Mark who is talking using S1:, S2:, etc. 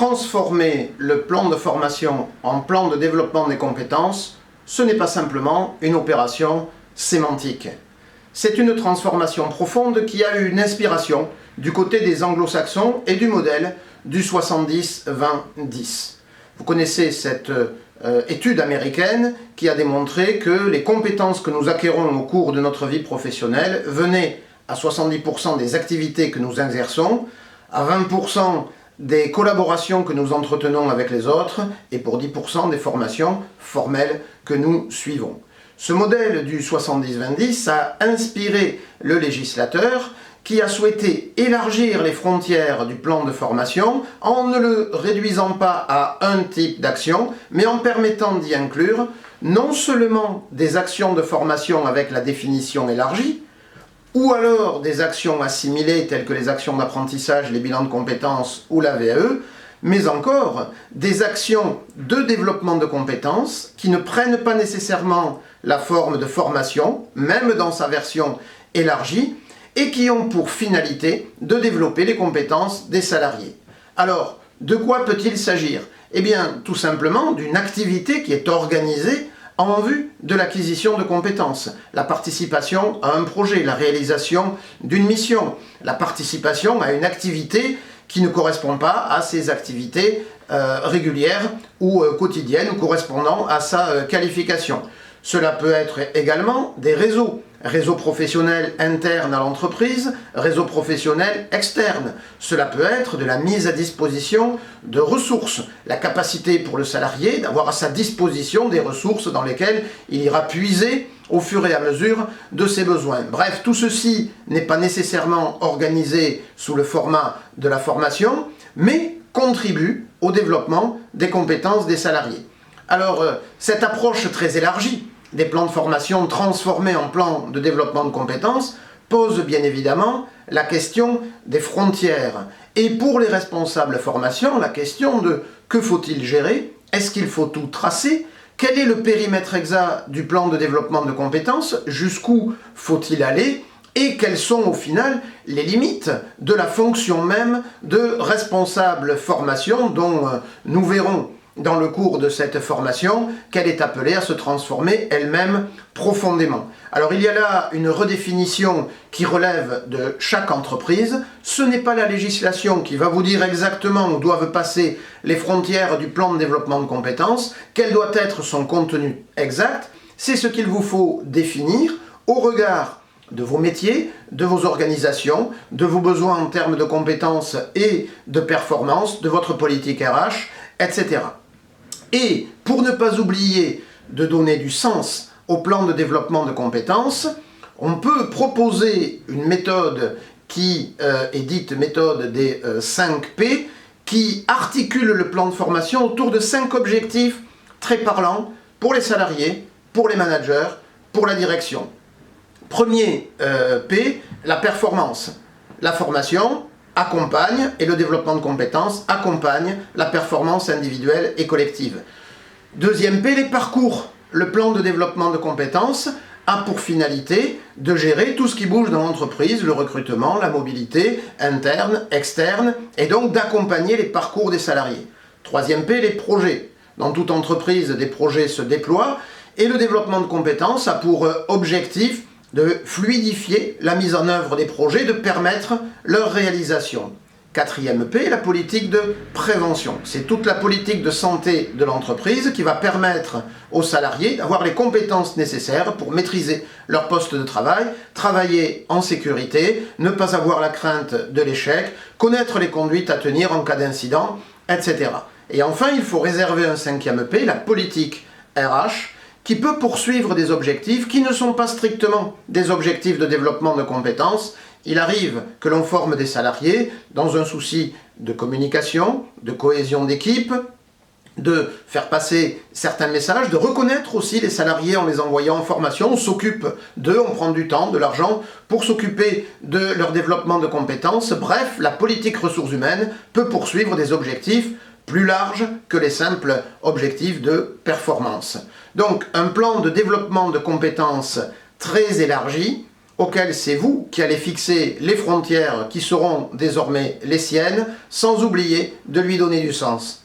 S1: transformer le plan de formation en plan de développement des compétences, ce n'est pas simplement une opération sémantique. C'est une transformation profonde qui a eu une inspiration du côté des anglo-saxons et du modèle du 70-20-10. Vous connaissez cette étude américaine qui a démontré que les compétences que nous acquérons au cours de notre vie professionnelle venaient à 70% des activités que nous exerçons, à 20% des collaborations que nous entretenons avec les autres et pour 10% des formations formelles que nous suivons. Ce modèle du 70-20-10 a inspiré le législateur qui a souhaité élargir les frontières du plan de formation en ne le réduisant pas à un type d'action, mais en permettant d'y inclure non seulement des actions de formation avec la définition élargie, ou alors des actions assimilées telles que les actions d'apprentissage, les bilans de compétences ou la VAE, mais encore des actions de développement de compétences qui ne prennent pas nécessairement la forme de formation, même dans sa version élargie, et qui ont pour finalité de développer les compétences des salariés. Alors, de quoi peut-il s'agir? Eh bien, tout simplement d'une activité qui est organisée en vue de l'acquisition de compétences, la participation à un projet, la réalisation d'une mission, la participation à une activité qui ne correspond pas à ses activités régulières ou quotidiennes ou correspondant à sa qualification. Cela peut être également des réseaux professionnels internes à l'entreprise, réseaux professionnels externes. Cela peut être de la mise à disposition de ressources, la capacité pour le salarié d'avoir à sa disposition des ressources dans lesquelles il ira puiser au fur et à mesure de ses besoins. Bref, tout ceci n'est pas nécessairement organisé sous le format de la formation, mais contribue au développement des compétences des salariés. Alors, cette approche très élargie des plans de formation transformés en plans de développement de compétences pose bien évidemment la question des frontières. Et pour les responsables formation, la question de que faut-il gérer? Est-ce qu'il faut tout tracer? Quel est le périmètre exact du plan de développement de compétences? Jusqu'où faut-il aller? Et quelles sont au final les limites de la fonction même de responsable formation dont nous verrons dans le cours de cette formation qu'elle est appelée à se transformer elle-même profondément. Alors il y a là une redéfinition qui relève de chaque entreprise. Ce n'est pas la législation qui va vous dire exactement où doivent passer les frontières du plan de développement de compétences, quel doit être son contenu exact. C'est ce qu'il vous faut définir au regard de vos métiers, de vos organisations, de vos besoins en termes de compétences et de performance, de votre politique RH, etc. Et pour ne pas oublier de donner du sens au plan de développement de compétences, on peut proposer une méthode qui est dite méthode des 5 P, qui articule le plan de formation autour de 5 objectifs très parlants pour les salariés, pour les managers, pour la direction. Premier P, la performance. La formation accompagne, et le développement de compétences accompagne la performance individuelle et collective. Deuxième P, les parcours. Le plan de développement de compétences a pour finalité de gérer tout ce qui bouge dans l'entreprise, le recrutement, la mobilité interne, externe, et donc d'accompagner les parcours des salariés. Troisième P, les projets. Dans toute entreprise, des projets se déploient, et le développement de compétences a pour objectif de fluidifier la mise en œuvre des projets, de permettre leur réalisation. Quatrième P, la politique de prévention. C'est toute la politique de santé de l'entreprise qui va permettre aux salariés d'avoir les compétences nécessaires pour maîtriser leur poste de travail, travailler en sécurité, ne pas avoir la crainte de l'échec, connaître les conduites à tenir en cas d'incident, etc. Et enfin, il faut réserver un 5e P, la politique RH, qui peut poursuivre des objectifs qui ne sont pas strictement des objectifs de développement de compétences. Il arrive que l'on forme des salariés dans un souci de communication, de cohésion d'équipe, de faire passer certains messages, de reconnaître aussi les salariés en les envoyant en formation. On s'occupe d'eux, on prend du temps, de l'argent pour s'occuper de leur développement de compétences. Bref, la politique ressources humaines peut poursuivre des objectifs plus large que les simples objectifs de performance. Donc un plan de développement de compétences très élargi auquel c'est vous qui allez fixer les frontières qui seront désormais les siennes, sans oublier de lui donner du sens.